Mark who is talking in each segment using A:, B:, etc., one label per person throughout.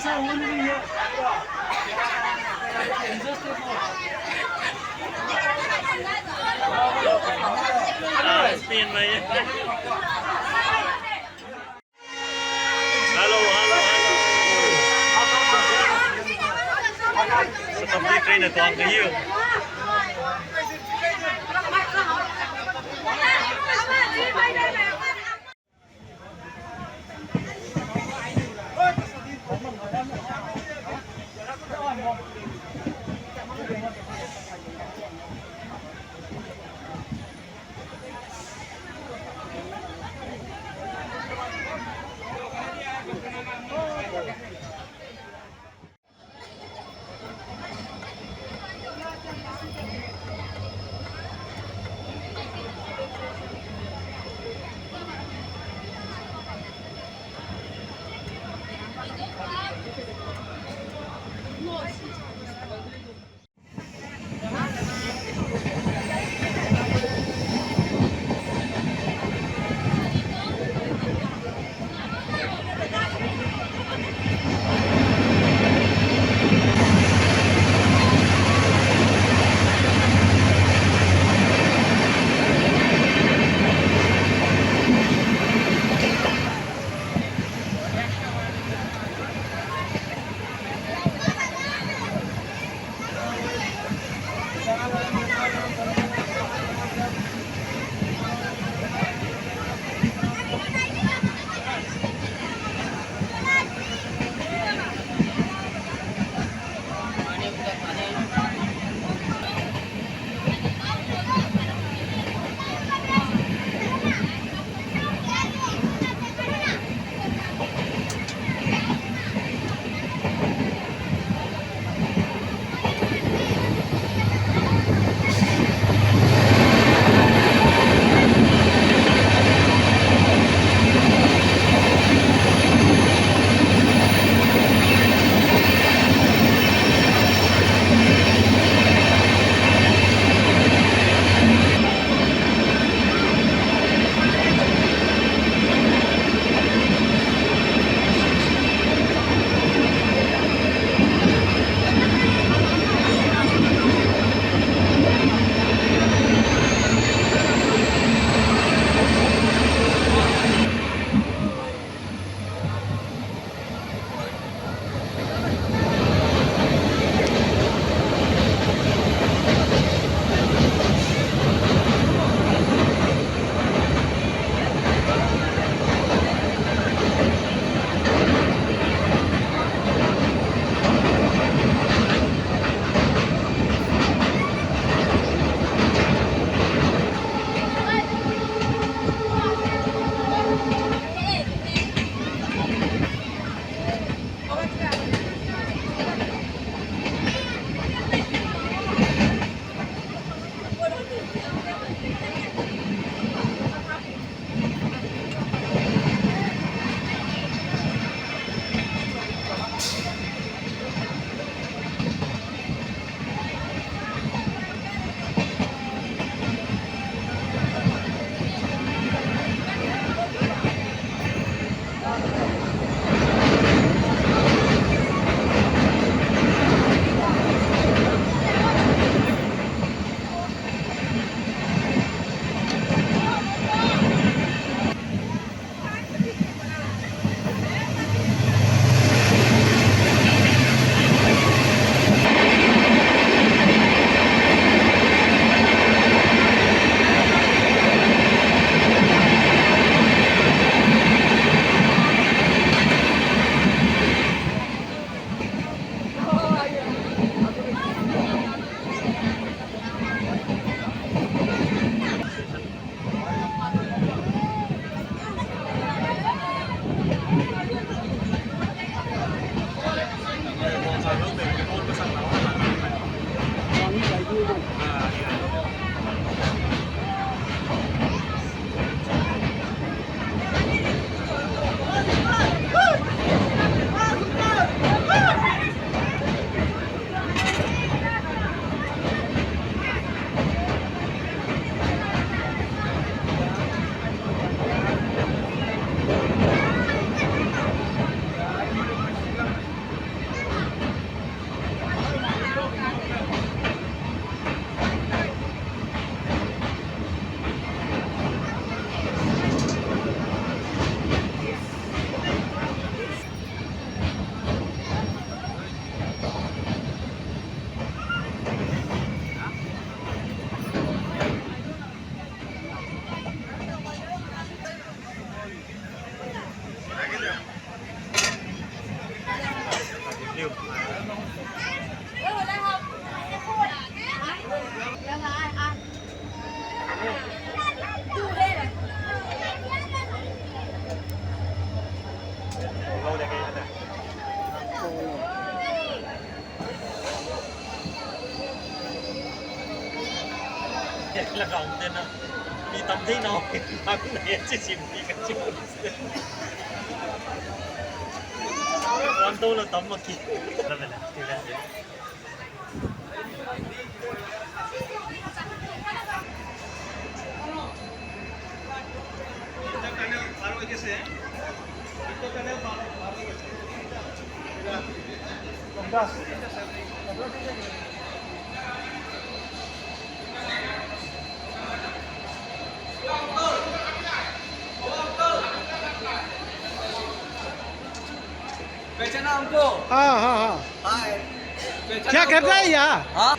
A: Spin mà vậy. Halo, halo, halo. Seperti trainer tuang kayu. 店啊，你当天哦，当年之前唔知嘅招。玩到啦，抌啊見，得未啦？條靚嘢。
B: बेचना हमको।
C: हाँ हाँ हाँ
B: हाँ, बेचना
C: क्या कर
B: हमको।
C: रहा है यहाँ
B: हाँ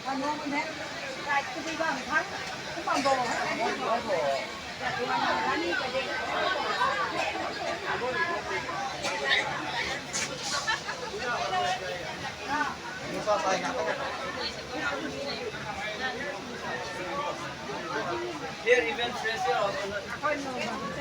D: anh mua mình hết lại cứ đi vào một tháng cũng bằng bồ hết anh đi vào bồ anh đi cái gì
B: Here even fresh here also.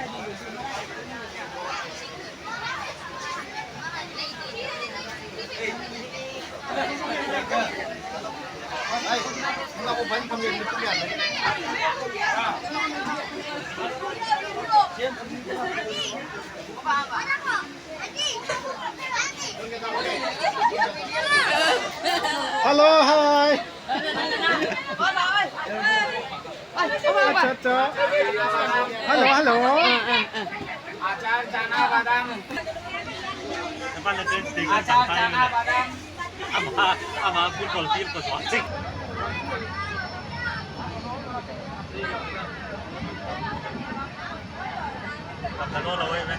C: Hello hi अच्छा अच्छा hello hello
B: Acar chana badam.
A: Naman na din, stick
B: Acar
A: tayo
B: chana
A: na.
B: badam.
A: Ama football team ko swansig. Ano na way me?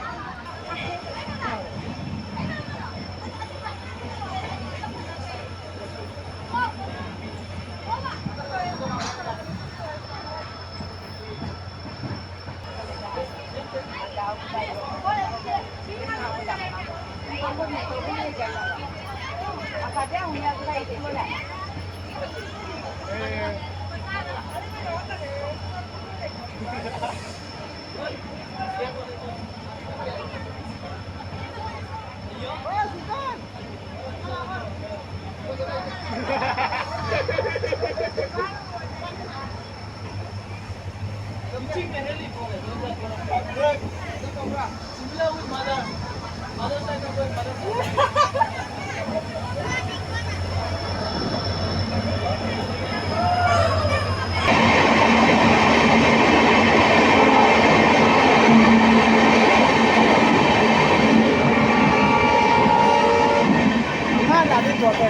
D: apa dia punya kita itu boleh
C: हाँ गाड़ी छोटे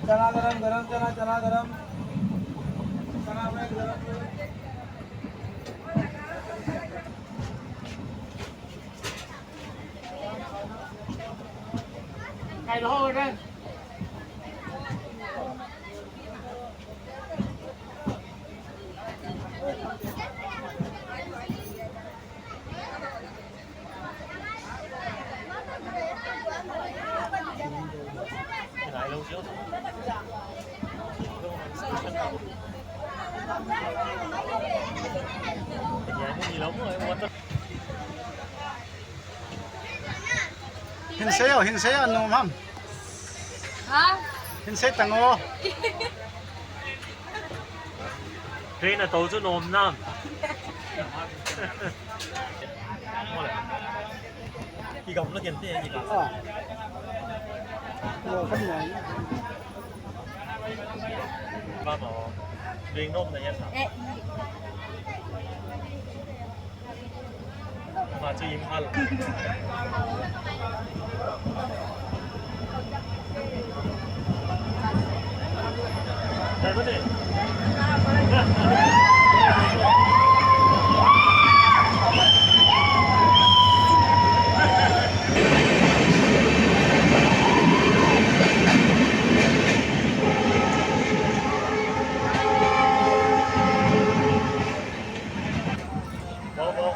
B: चना गरम गरम चना चना गरम चना में गरम
C: Cái đó đây.
A: Lại lâu xíu. Dạ cái gì lắm rồi em quên.
C: Hinsay ano ma'am?
D: Hả?
C: Hinsay tango.
A: Train là tổ chức nôm nam. Kỳ gồng nó kìm thế gì cả.
C: Rồi không nhảy.
A: Ba mà riêng nôm là nhân hả? Mà chưa im ăn. Đây có thể. Bố.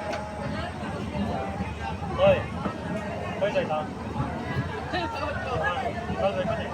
A: Ơi. Quay dậy tao. Đâu rồi có thể.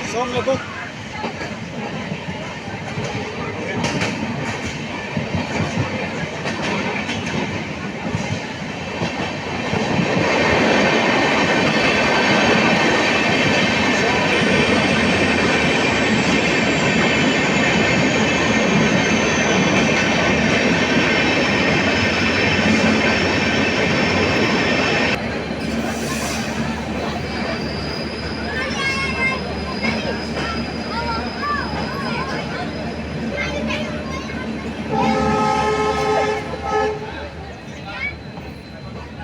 C: Assalamualaikum.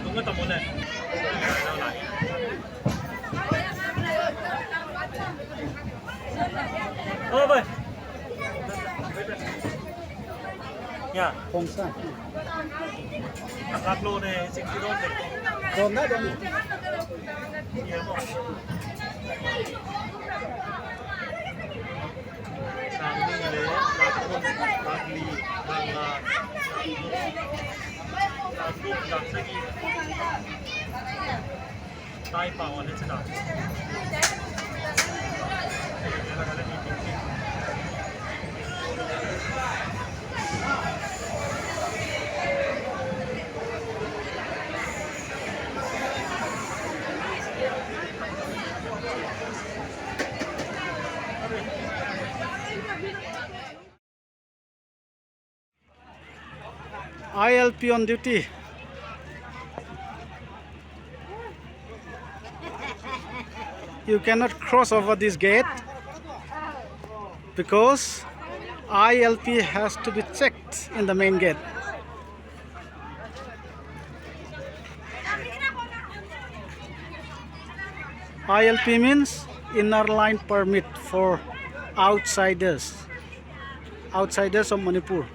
A: Đúng cái tầm bốn này. Ơ vậy. Nha.
C: Không sao.
A: Lát lô này xin cứ đôn này.
C: Còn đó đây.
A: Nhiều không? Sang đi lấy lạc thôn, lạc lì, lạc là lạc lúc, lạc sẽ ghi. Tai bảo anh ấy sẽ đọc.
C: ILP on duty. you cannot cross over this gate because ILP has to be checked in the main gate. ILP means inner line permit for outsiders of Manipur.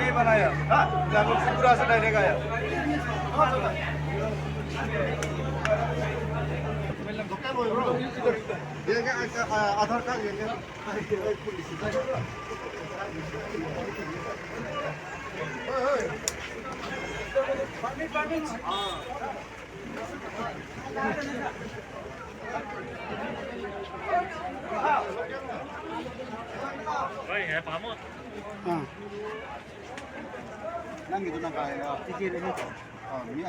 B: नहीं बनाया जागरूक से पूरा से direct आया आधार card
A: Ôi, hệ phẩm á.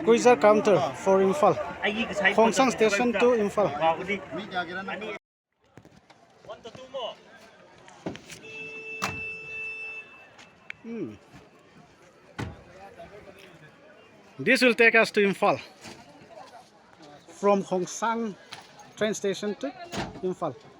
C: Guizar counter for Imphal.
A: Anh ghi cái sai.
C: Khongsang station to Imphal.
A: Vào cái đi. Anh đi. 1 to 2 more.
C: This will take us to Imphal from Khongsang train station to Imphal.